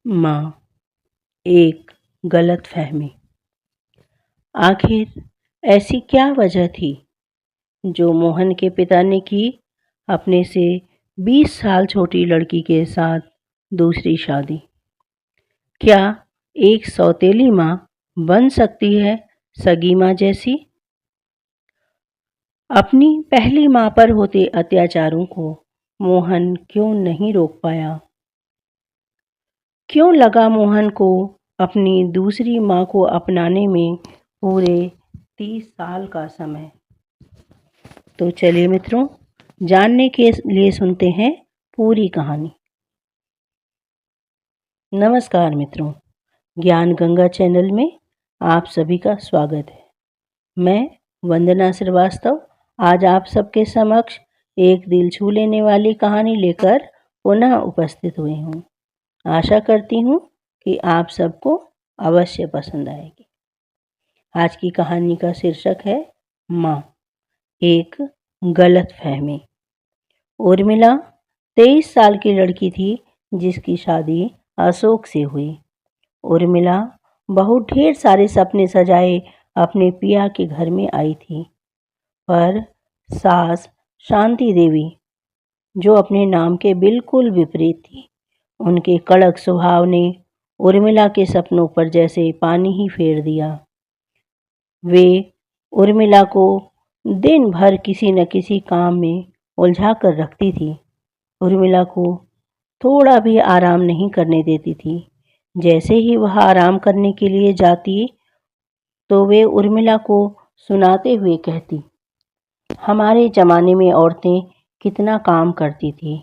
माँ, एक गलतफहमी। आखिर ऐसी क्या वजह थी जो मोहन के पिता ने की अपने से 20 साल छोटी लड़की के साथ दूसरी शादी? क्या एक सौतेली माँ बन सकती है सगी माँ जैसी? अपनी पहली माँ पर होते अत्याचारों को मोहन क्यों नहीं रोक पाया? क्यों लगा मोहन को अपनी दूसरी माँ को अपनाने में पूरे 30 साल का समय? तो चलिए मित्रों, जानने के लिए सुनते हैं पूरी कहानी। नमस्कार मित्रों, ज्ञान गंगा चैनल में आप सभी का स्वागत है। मैं वंदना श्रीवास्तव आज आप सबके समक्ष एक दिल छू लेने वाली कहानी लेकर पुनः उपस्थित हुई हूँ। आशा करती हूँ कि आप सबको अवश्य पसंद आएगी। आज की कहानी का शीर्षक है माँ, एक गलतफहमी। उर्मिला 23 साल की लड़की थी जिसकी शादी अशोक से हुई। उर्मिला बहुत ढेर सारे सपने सजाए अपने पिया के घर में आई थी, पर सास शांति देवी, जो अपने नाम के बिल्कुल विपरीत थी, उनके कड़क स्वभाव ने उर्मिला के सपनों पर जैसे पानी ही फेर दिया। वे उर्मिला को दिन भर किसी न किसी काम में उलझा कर रखती थी। उर्मिला को थोड़ा भी आराम नहीं करने देती थी। जैसे ही वह आराम करने के लिए जाती तो वे उर्मिला को सुनाते हुए कहती, हमारे ज़माने में औरतें कितना काम करती थी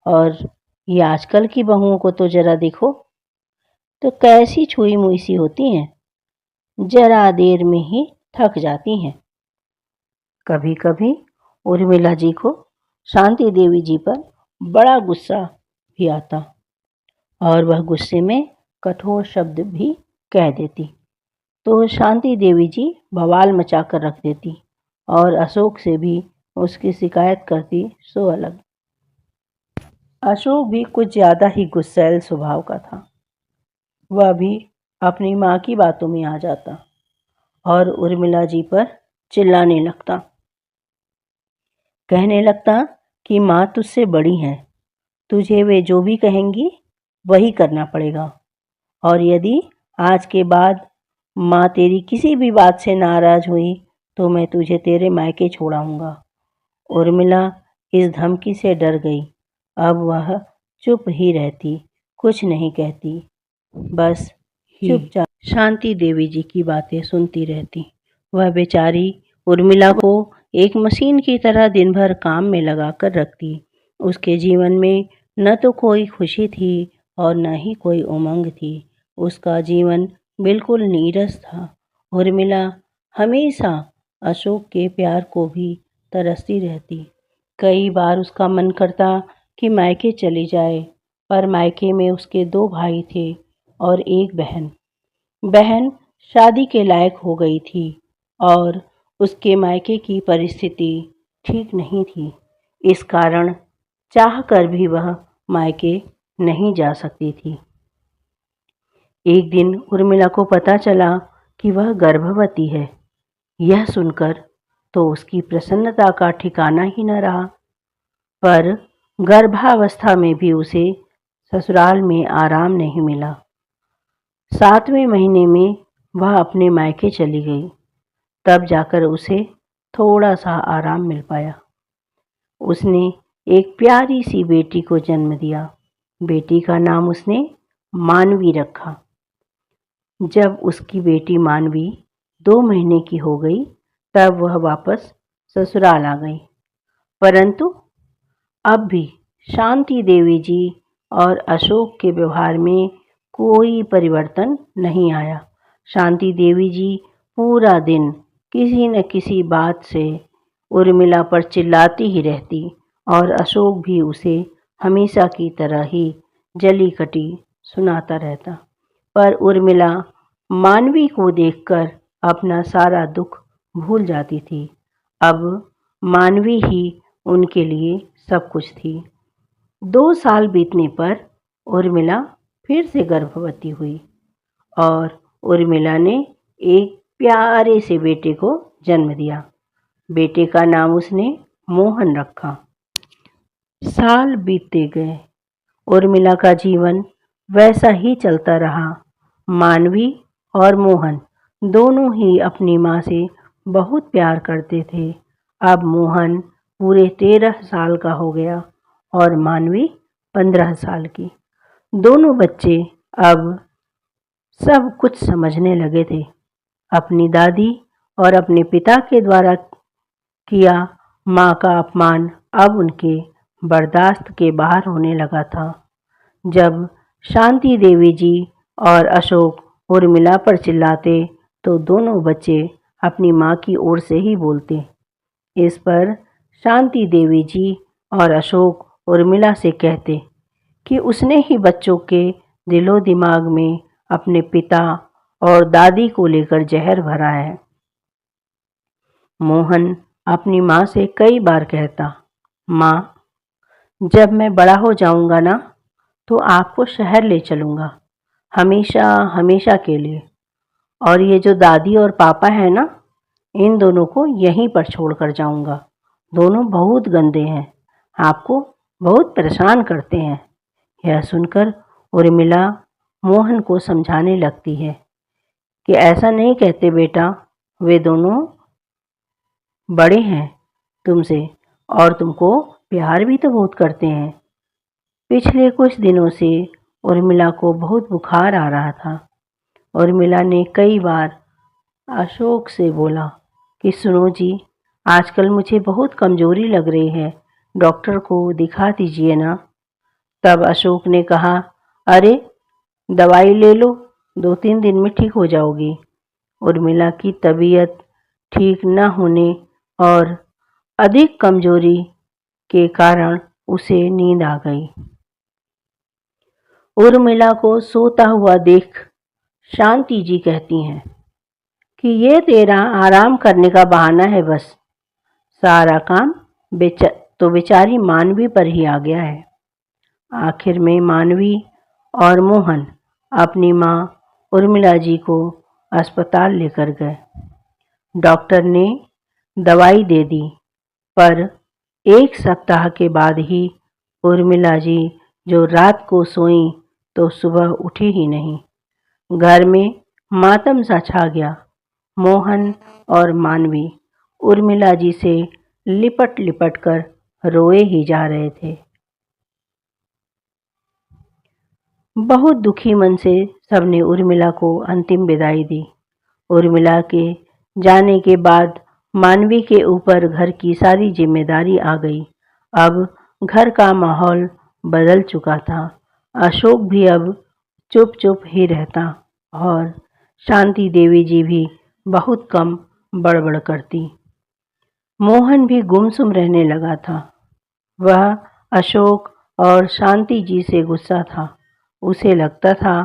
और ये आजकल की बहुओं को तो जरा देखो, तो कैसी छुई मुई सी होती हैं, जरा देर में ही थक जाती हैं। कभी कभी उर्मिला जी को शांति देवी जी पर बड़ा गुस्सा भी आता और वह गुस्से में कठोर शब्द भी कह देती, तो शांति देवी जी बवाल मचा कर रख देती और अशोक से भी उसकी शिकायत करती सो अलग। अशोक भी कुछ ज़्यादा ही गुस्सैल स्वभाव का था। वह भी अपनी माँ की बातों में आ जाता और उर्मिला जी पर चिल्लाने लगता, कहने लगता कि माँ तुझसे बड़ी हैं, तुझे वे जो भी कहेंगी वही करना पड़ेगा, और यदि आज के बाद माँ तेरी किसी भी बात से नाराज़ हुई तो मैं तुझे तेरे मायके छोड़ाऊंगा। उर्मिला इस धमकी से डर गई। अब वह चुप ही रहती, कुछ नहीं कहती, बस चुपचाप शांति देवी जी की बातें सुनती रहती। वह बेचारी उर्मिला को एक मशीन की तरह दिन भर काम में लगा कर रखती। उसके जीवन में न तो कोई खुशी थी और न ही कोई उमंग थी। उसका जीवन बिल्कुल नीरस था। उर्मिला हमेशा अशोक के प्यार को भी तरसती रहती। कई बार उसका मन करता कि मायके चली जाए, पर मायके में उसके 2 भाई थे और एक बहन। बहन शादी के लायक हो गई थी और उसके मायके की परिस्थिति ठीक नहीं थी। इस कारण चाह कर भी वह मायके नहीं जा सकती थी। एक दिन उर्मिला को पता चला कि वह गर्भवती है। यह सुनकर तो उसकी प्रसन्नता का ठिकाना ही न रहा, पर गर्भावस्था में भी उसे ससुराल में आराम नहीं मिला। 7वें महीने में वह अपने मायके चली गई, तब जाकर उसे थोड़ा सा आराम मिल पाया। उसने एक प्यारी सी बेटी को जन्म दिया। बेटी का नाम उसने मानवी रखा। जब उसकी बेटी मानवी 2 महीने की हो गई, तब वह वापस ससुराल आ गई। परंतु अब भी शांति देवी जी और अशोक के व्यवहार में कोई परिवर्तन नहीं आया। शांति देवी जी पूरा दिन किसी न किसी बात से उर्मिला पर चिल्लाती ही रहती और अशोक भी उसे हमेशा की तरह ही जली कटी सुनाता रहता। पर उर्मिला मानवी को देखकर अपना सारा दुख भूल जाती थी। अब मानवी ही उनके लिए सब कुछ थी। 2 साल बीतने पर उर्मिला फिर से गर्भवती हुई और उर्मिला ने एक प्यारे से बेटे को जन्म दिया। बेटे का नाम उसने मोहन रखा। साल बीतते गए। उर्मिला का जीवन वैसा ही चलता रहा। मानवी और मोहन दोनों ही अपनी माँ से बहुत प्यार करते थे। अब मोहन पूरे 13 साल का हो गया और मानवी 15 साल की। दोनों बच्चे अब सब कुछ समझने लगे थे। अपनी दादी और अपने पिता के द्वारा किया माँ का अपमान अब उनके बर्दाश्त के बाहर होने लगा था। जब शांति देवी जी और अशोक उर्मिला पर चिल्लाते तो दोनों बच्चे अपनी माँ की ओर से ही बोलते। इस पर शांति देवी जी और अशोक उर्मिला से कहते कि उसने ही बच्चों के दिलो दिमाग में अपने पिता और दादी को लेकर जहर भरा है। मोहन अपनी माँ से कई बार कहता, माँ, जब मैं बड़ा हो जाऊंगा ना तो आपको शहर ले चलूंगा, हमेशा हमेशा के लिए। और ये जो दादी और पापा है ना, इन दोनों को यहीं पर छोड़कर जाऊंगा। दोनों बहुत गंदे हैं, आपको बहुत परेशान करते हैं। यह सुनकर उर्मिला मोहन को समझाने लगती है कि ऐसा नहीं कहते बेटा, वे दोनों बड़े हैं तुमसे और तुमको प्यार भी तो बहुत करते हैं। पिछले कुछ दिनों से उर्मिला को बहुत बुखार आ रहा था। उर्मिला ने कई बार अशोक से बोला कि सुनो जी, आजकल मुझे बहुत कमजोरी लग रही है, डॉक्टर को दिखा दीजिए ना। तब अशोक ने कहा, अरे दवाई ले लो, 2-3 दिन में ठीक हो जाओगी। उर्मिला की तबीयत ठीक न होने और अधिक कमजोरी के कारण उसे नींद आ गई। उर्मिला को सोता हुआ देख शांति जी कहती हैं कि ये तेरा आराम करने का बहाना है बस। सारा काम तो बेचारी मानवी पर ही आ गया है। आखिर में मानवी और मोहन अपनी माँ उर्मिला जी को अस्पताल लेकर गए। डॉक्टर ने दवाई दे दी, पर 1 सप्ताह के बाद ही उर्मिला जी जो रात को सोईं तो सुबह उठी ही नहीं। घर में मातम सा छा गया। मोहन और मानवी उर्मिला जी से लिपट लिपट कर रोए ही जा रहे थे। बहुत दुखी मन से सबने उर्मिला को अंतिम विदाई दी। उर्मिला के जाने के बाद मानवी के ऊपर घर की सारी जिम्मेदारी आ गई। अब घर का माहौल बदल चुका था। अशोक भी अब चुप चुप ही रहता और शांति देवी जी भी बहुत कम बड़बड़ करती। मोहन भी गुमसुम रहने लगा था। वह अशोक और शांति जी से गुस्सा था। उसे लगता था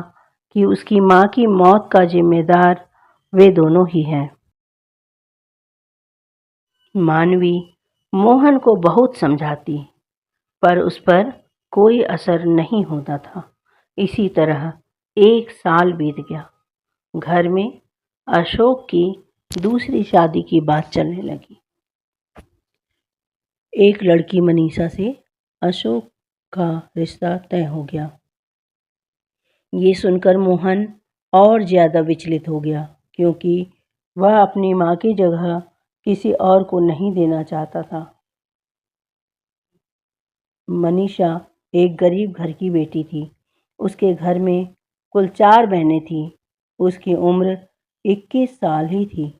कि उसकी माँ की मौत का जिम्मेदार वे दोनों ही हैं। मानवी मोहन को बहुत समझाती, पर उस पर कोई असर नहीं होता था। इसी तरह 1 साल बीत गया। घर में अशोक की दूसरी शादी की बात चलने लगी। एक लड़की मनीषा से अशोक का रिश्ता तय हो गया। ये सुनकर मोहन और ज़्यादा विचलित हो गया, क्योंकि वह अपनी माँ की जगह किसी और को नहीं देना चाहता था। मनीषा एक गरीब घर की बेटी थी। उसके घर में कुल 4 बहनें थीं। उसकी उम्र 21 साल ही थी,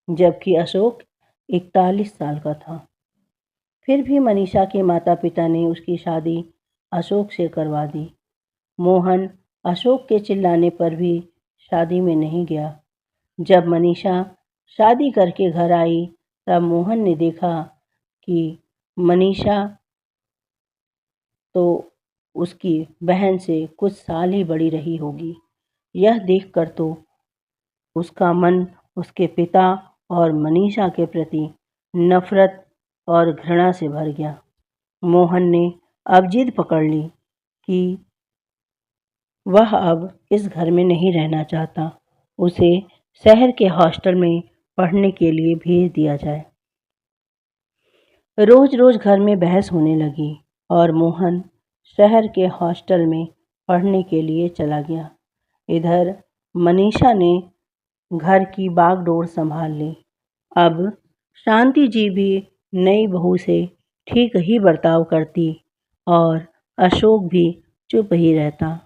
जबकि अशोक 41 साल का था। फिर भी मनीषा के माता पिता ने उसकी शादी अशोक से करवा दी। मोहन अशोक के चिल्लाने पर भी शादी में नहीं गया। जब मनीषा शादी करके घर आई, तब मोहन ने देखा कि मनीषा तो उसकी बहन से कुछ साल ही बड़ी रही होगी। यह देखकर तो उसका मन उसके पिता और मनीषा के प्रति नफरत और घृणा से भर गया। मोहन ने अब जिद पकड़ ली कि वह अब इस घर में नहीं रहना चाहता। उसे शहर के हॉस्टल में पढ़ने के लिए भेज दिया जाए। रोज रोज घर में बहस होने लगी और मोहन शहर के हॉस्टल में पढ़ने के लिए चला गया। इधर मनीषा ने घर की बागडोर संभाल ली। अब शांति जी भी नई बहू से ठीक ही बर्ताव करती और अशोक भी चुप ही रहता।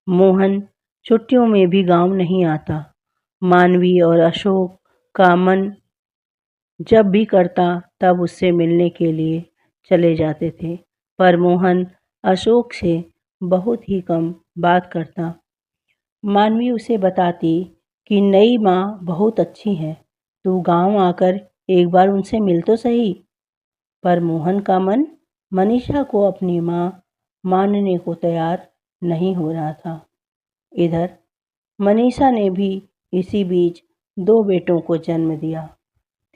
मोहन छुट्टियों में भी गांव नहीं आता। मानवी और अशोक का मन जब भी करता तब उससे मिलने के लिए चले जाते थे, पर मोहन अशोक से बहुत ही कम बात करता। मानवी उसे बताती कि नई माँ बहुत अच्छी है, तू गांव आकर एक बार उनसे मिल तो सही। पर मोहन का मन मनीषा को अपनी माँ मानने को तैयार नहीं हो रहा था। इधर मनीषा ने भी इसी बीच 2 बेटों को जन्म दिया।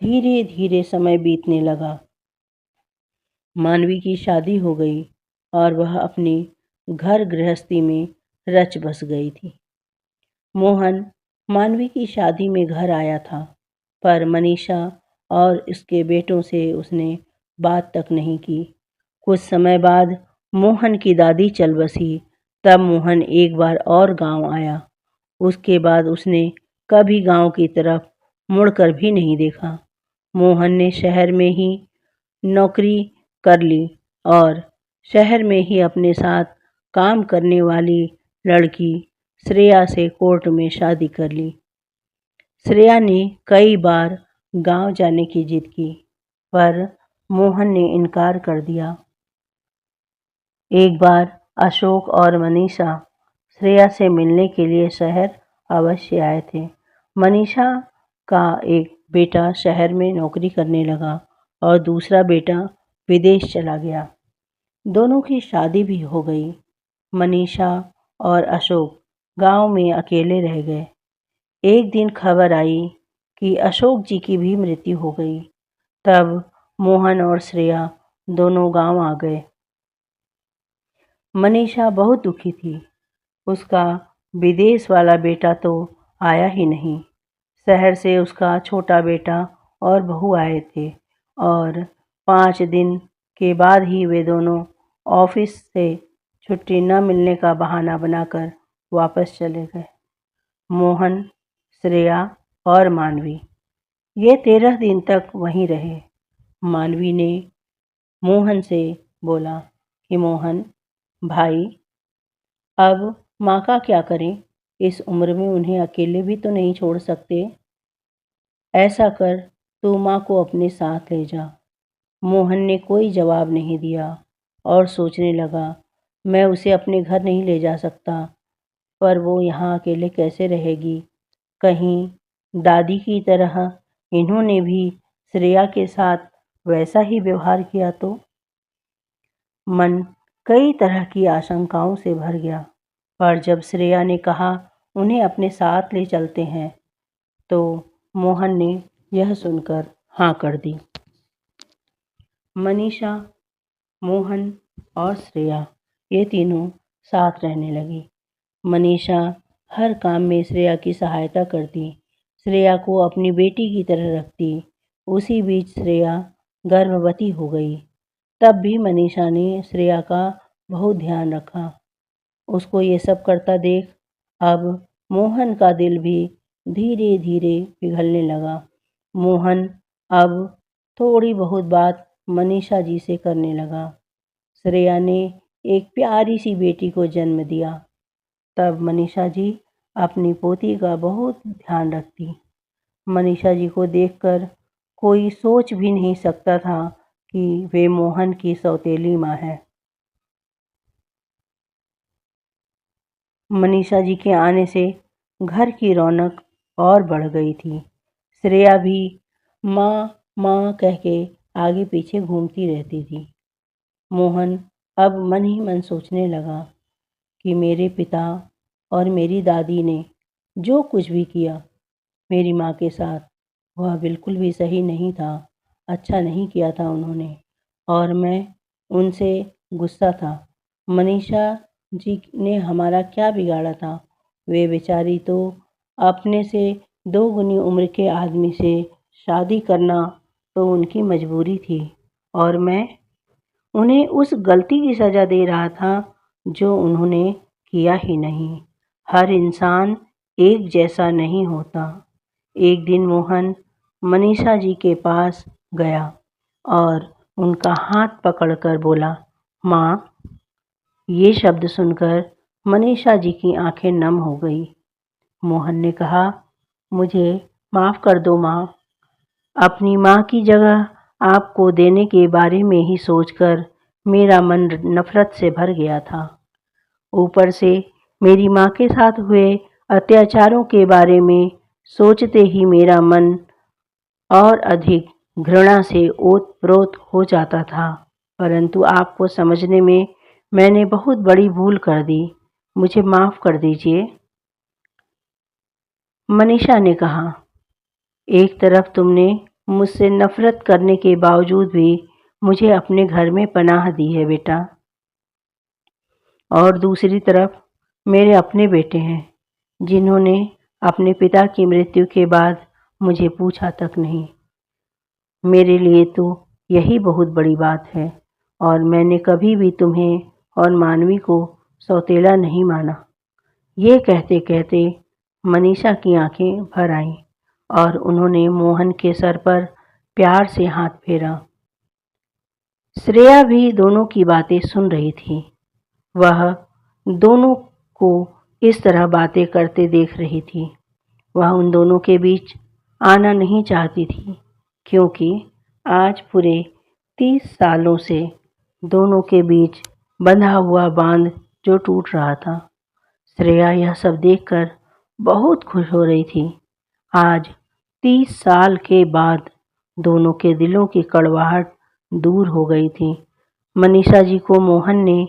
धीरे धीरे समय बीतने लगा। मानवी की शादी हो गई और वह अपनी घर गृहस्थी में रच बस गई थी। मोहन मानवी की शादी में घर आया था, पर मनीषा और उसके बेटों से उसने बात तक नहीं की। कुछ समय बाद मोहन की दादी चल बसी, तब मोहन एक बार और गांव आया। उसके बाद उसने कभी गांव की तरफ मुड़कर भी नहीं देखा। मोहन ने शहर में ही नौकरी कर ली और शहर में ही अपने साथ काम करने वाली लड़की श्रेया से कोर्ट में शादी कर ली। श्रेया ने कई बार गांव जाने की जिद की, पर मोहन ने इनकार कर दिया। एक बार अशोक और मनीषा श्रेया से मिलने के लिए शहर अवश्य आए थे। मनीषा का एक बेटा शहर में नौकरी करने लगा और दूसरा बेटा विदेश चला गया। दोनों की शादी भी हो गई। मनीषा और अशोक गांव में अकेले रह गए। एक दिन खबर आई कि अशोक जी की भी मृत्यु हो गई। तब मोहन और श्रेया दोनों गांव आ गए। मनीषा बहुत दुखी थी। उसका विदेश वाला बेटा तो आया ही नहीं। शहर से उसका छोटा बेटा और बहू आए थे और 5 दिन के बाद ही वे दोनों ऑफिस से छुट्टी न मिलने का बहाना बनाकर वापस चले गए। मोहन, श्रेया और मानवी ये 13 दिन तक वहीं रहे। मानवी ने मोहन से बोला कि मोहन भाई, अब माँ का क्या करें? इस उम्र में उन्हें अकेले भी तो नहीं छोड़ सकते। ऐसा कर, तू माँ को अपने साथ ले जा। मोहन ने कोई जवाब नहीं दिया और सोचने लगा, मैं उसे अपने घर नहीं ले जा सकता, पर वो यहाँ अकेले कैसे रहेगी? कहीं दादी की तरह इन्होंने भी श्रेया के साथ वैसा ही व्यवहार किया तो? मन कई तरह की आशंकाओं से भर गया, पर जब श्रेया ने कहा उन्हें अपने साथ ले चलते हैं, तो मोहन ने यह सुनकर हाँ कर दी। मनीषा, मोहन और श्रेया ये तीनों साथ रहने लगी। मनीषा हर काम में श्रेया की सहायता करती, श्रेया को अपनी बेटी की तरह रखती। उसी बीच श्रेया गर्भवती हो गई। तब भी मनीषा ने श्रेया का बहुत ध्यान रखा। उसको ये सब करता देख अब मोहन का दिल भी धीरे धीरे पिघलने लगा। मोहन अब थोड़ी बहुत बात मनीषा जी से करने लगा। श्रेया ने एक प्यारी सी बेटी को जन्म दिया। तब मनीषा जी अपनी पोती का बहुत ध्यान रखती। मनीषा जी को देखकर कोई सोच भी नहीं सकता था कि वे मोहन की सौतेली माँ है। मनीषा जी के आने से घर की रौनक और बढ़ गई थी। श्रेया भी माँ माँ कह के आगे पीछे घूमती रहती थी। मोहन अब मन ही मन सोचने लगा कि मेरे पिता और मेरी दादी ने जो कुछ भी किया मेरी माँ के साथ, वह बिल्कुल भी सही नहीं था, अच्छा नहीं किया था उन्होंने, और मैं उनसे गुस्सा था। मनीषा जी ने हमारा क्या बिगाड़ा था। वे बेचारी तो अपने से 2 गुनी उम्र के आदमी से शादी करना तो उनकी मजबूरी थी और मैं उन्हें उस गलती की सज़ा दे रहा था जो उन्होंने किया ही नहीं। हर इंसान एक जैसा नहीं होता। एक दिन मोहन मनीषा जी के पास गया और उनका हाथ पकड़कर बोला, माँ। ये शब्द सुनकर मनीषा जी की आंखें नम हो गई। मोहन ने कहा, मुझे माफ़ कर दो माँ। अपनी माँ की जगह आपको देने के बारे में ही सोचकर मेरा मन नफ़रत से भर गया था। ऊपर से मेरी माँ के साथ हुए अत्याचारों के बारे में सोचते ही मेरा मन और अधिक घृणा से ओत-प्रोत हो जाता था। परंतु आपको समझने में मैंने बहुत बड़ी भूल कर दी। मुझे माफ़ कर दीजिए। मनीषा ने कहा, एक तरफ तुमने मुझसे नफ़रत करने के बावजूद भी मुझे अपने घर में पनाह दी है बेटा, और दूसरी तरफ मेरे अपने बेटे हैं जिन्होंने अपने पिता की मृत्यु के बाद मुझे पूछा तक नहीं। मेरे लिए तो यही बहुत बड़ी बात है और मैंने कभी भी तुम्हें और मानवी को सौतेला नहीं माना। ये कहते कहते मनीषा की आंखें भर आईं और उन्होंने मोहन के सर पर प्यार से हाथ फेरा। श्रेया भी दोनों की बातें सुन रही थी। वह दोनों को इस तरह बातें करते देख रही थी। वह उन दोनों के बीच आना नहीं चाहती थी क्योंकि आज पूरे 30 सालों से दोनों के बीच बंधा हुआ बांध जो टूट रहा था। श्रेया यह सब देखकर बहुत खुश हो रही थी। आज 30 साल के बाद दोनों के दिलों की कड़वाहट दूर हो गई थी। मनीषा जी को मोहन ने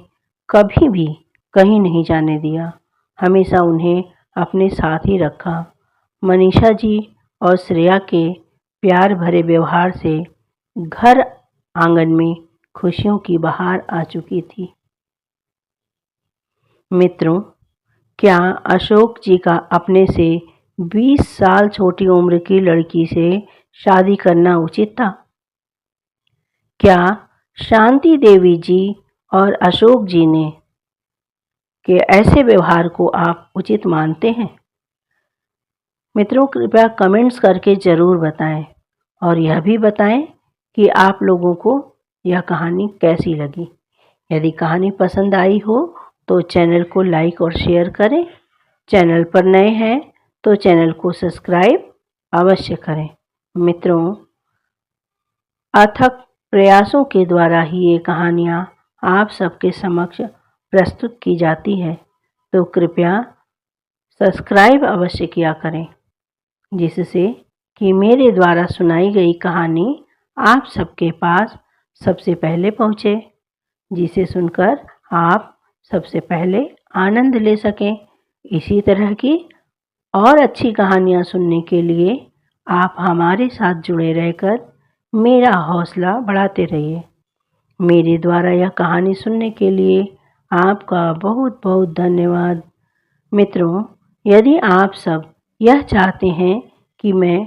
कभी भी कहीं नहीं जाने दिया, हमेशा उन्हें अपने साथ ही रखा। मनीषा जी और श्रेया के प्यार भरे व्यवहार से घर आंगन में खुशियों की बहार आ चुकी थी। मित्रों, क्या अशोक जी का अपने से 20 साल छोटी उम्र की लड़की से शादी करना उचित था? क्या शांति देवी जी और अशोक जी ने के ऐसे व्यवहार को आप उचित मानते हैं? मित्रों, कृपया कमेंट्स करके ज़रूर बताएं और यह भी बताएं कि आप लोगों को यह कहानी कैसी लगी। यदि कहानी पसंद आई हो तो चैनल को लाइक और शेयर करें। चैनल पर नए हैं तो चैनल को सब्सक्राइब अवश्य करें। मित्रों, अथक प्रयासों के द्वारा ही ये कहानियाँ आप सबके समक्ष प्रस्तुत की जाती है, तो कृपया सब्सक्राइब अवश्य किया करें, जिससे कि मेरे द्वारा सुनाई गई कहानी आप सबके पास सबसे पहले पहुँचे, जिसे सुनकर आप सबसे पहले आनंद ले सकें। इसी तरह की और अच्छी कहानियाँ सुनने के लिए आप हमारे साथ जुड़े रहकर मेरा हौसला बढ़ाते रहिए। मेरे द्वारा यह कहानी सुनने के लिए आपका बहुत बहुत धन्यवाद। मित्रों, यदि आप सब यह चाहते हैं कि मैं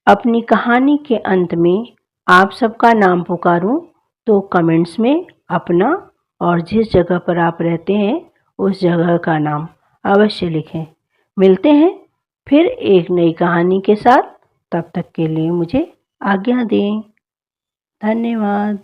अपनी कहानी के अंत में आप सबका नाम पुकारूं, तो कमेंट्स में अपना और जिस जगह पर आप रहते हैं उस जगह का नाम अवश्य लिखें। मिलते हैं फिर एक नई कहानी के साथ। तब तक के लिए मुझे आज्ञा दें। धन्यवाद।